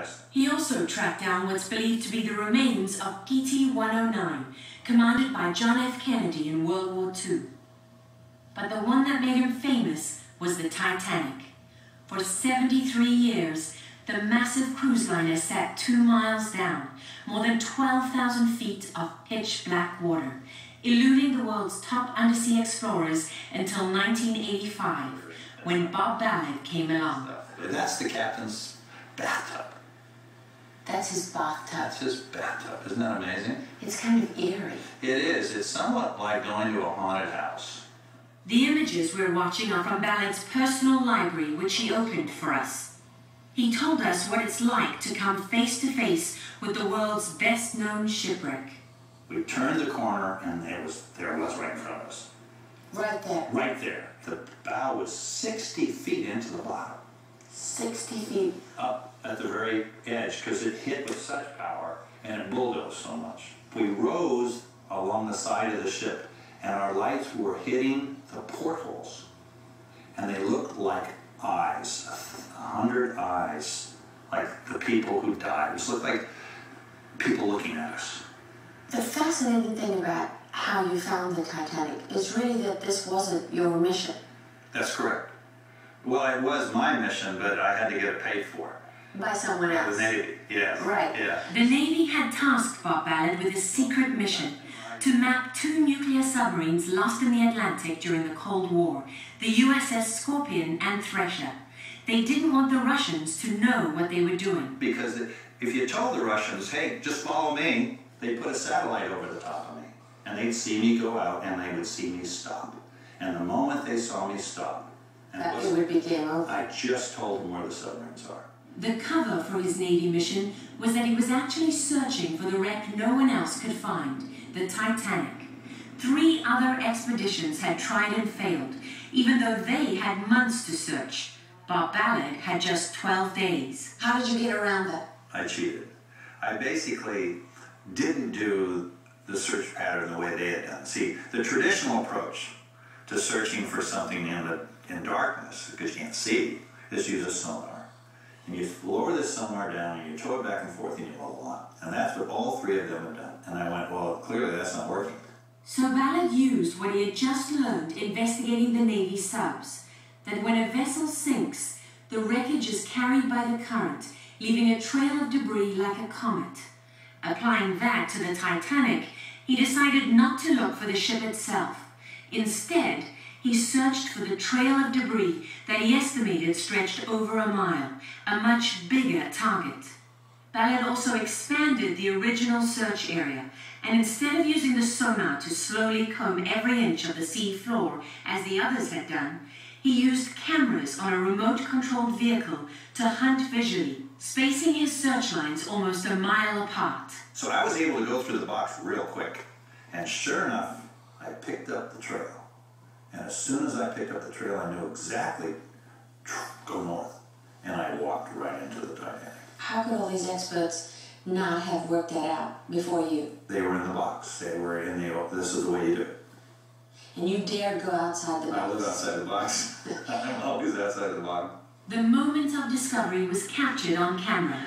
status. He also tracked down what's believed to be the remains of PT-109, commanded by John F. Kennedy in World War II. But the one that made him famous was the Titanic. For 73 years, the massive cruise liner sat 2 miles down, more than 12,000 feet of pitch black water, eluding the world's top undersea explorers until 1985, when Bob Ballard came along. And that's the captain's bathtub. That's his bathtub. That's his bathtub. Isn't that amazing? It's kind of eerie. It is. It's somewhat like going to a haunted house. The images we're watching are from Ballard's personal library, which he opened for us. He told us what it's like to come face to face with the world's best-known shipwreck. We turned the corner, and there it was right in front of us. Right there. Right there. The bow was 60 feet into the bottom. 60 feet. Up at the very edge, because it hit with such power, and it bulldozed so much. We rose along the side of the ship, and our lights were hitting the portholes. And they looked like eyes, 100 eyes, like the people who died. It just looked like people looking at us. The fascinating thing about how you found the Titanic is really that this wasn't your mission. That's correct. Well, it was my mission, but I had to get it paid for. By someone else. The Navy, yes. Right. Yeah. The Navy had tasked Bob Ballard with a secret mission to map 2 nuclear submarines lost in the Atlantic during the Cold War, the USS Scorpion and Thresher. They didn't want the Russians to know what they were doing. Because if you told the Russians, hey, just follow me, they'd put a satellite over the top of me. And they'd see me go out, and they would see me stop. And the moment they saw me stop, and it would be game over. I just told them where the submarines are. The cover for his Navy mission was that he was actually searching for the wreck no one else could find, the Titanic. 3 other expeditions had tried and failed, even though they had months to search. Bob Ballard had just 12 days. How did you get around that? I cheated. I basically didn't do the search pattern the way they had done. See, the traditional approach to searching for something in darkness, because you can't see, is use a sonar. And you lower this sonar down, and you tow it back and forth, and you roll on. And that's what all 3 of them have done. And I went, well, clearly that's not working. So Ballard used what he had just learned investigating the Navy subs, that when a vessel sinks, the wreckage is carried by the current, leaving a trail of debris like a comet. Applying that to the Titanic, he decided not to look for the ship itself. Instead, he searched for the trail of debris that he estimated stretched over a mile, a much bigger target. Ballard also expanded the original search area, and instead of using the sonar to slowly comb every inch of the sea floor, as the others had done, he used cameras on a remote-controlled vehicle to hunt visually, spacing his searchlines almost a mile apart. So I was able to go through the box real quick, and sure enough, I picked up the trail. And as soon as I picked up the trail, I knew exactly, go north. And I walked right into the Titanic. How could all these experts not have worked that out before you? They were in the box. They were in the, this is the way you do it. And you dared go outside the box? I was outside the box. I'm always outside the box. The moment of discovery was captured on camera.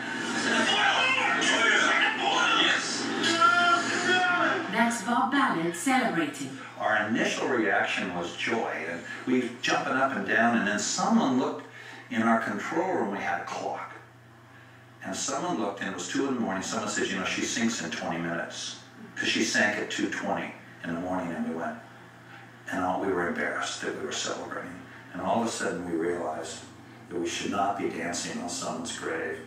That's Bob Ballard celebrating. Our initial reaction was joy, and we jumping up and down, and then someone looked in our control room. We had a clock. And someone looked, and it was 2 in the morning. Someone says, you know, she sinks in 20 minutes. Because she sank at 2:20 in the morning, and we went. And we were embarrassed that we were celebrating. And all of a sudden, we realized that we should not be dancing on someone's grave.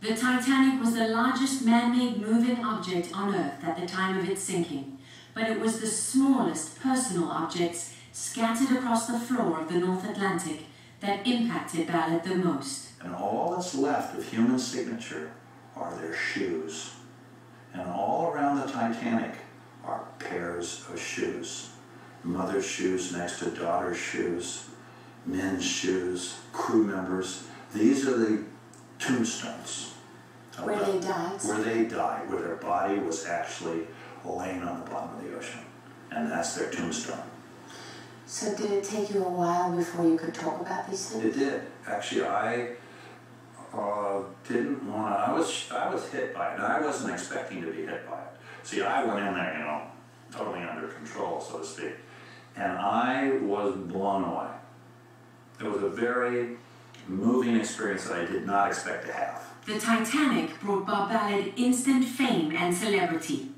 The Titanic was the largest man-made moving object on Earth at the time of its sinking, but it was the smallest personal objects scattered across the floor of the North Atlantic that impacted Ballard the most. And all that's left of human signature are their shoes. And all around the Titanic are pairs of shoes. Mother's shoes next to daughter's shoes, men's shoes, crew members. These are the tombstones. Where they died? Where they died, where their body was actually laying on the bottom of the ocean. And that's their tombstone. So did it take you a while before you could talk about these things? It did. Actually, Didn't want to. I was hit by it, and I wasn't expecting to be hit by it. See, I went in there, you know, totally under control, so to speak, and I was blown away. It was a very moving experience that I did not expect to have. The Titanic brought Bob Ballard instant fame and celebrity.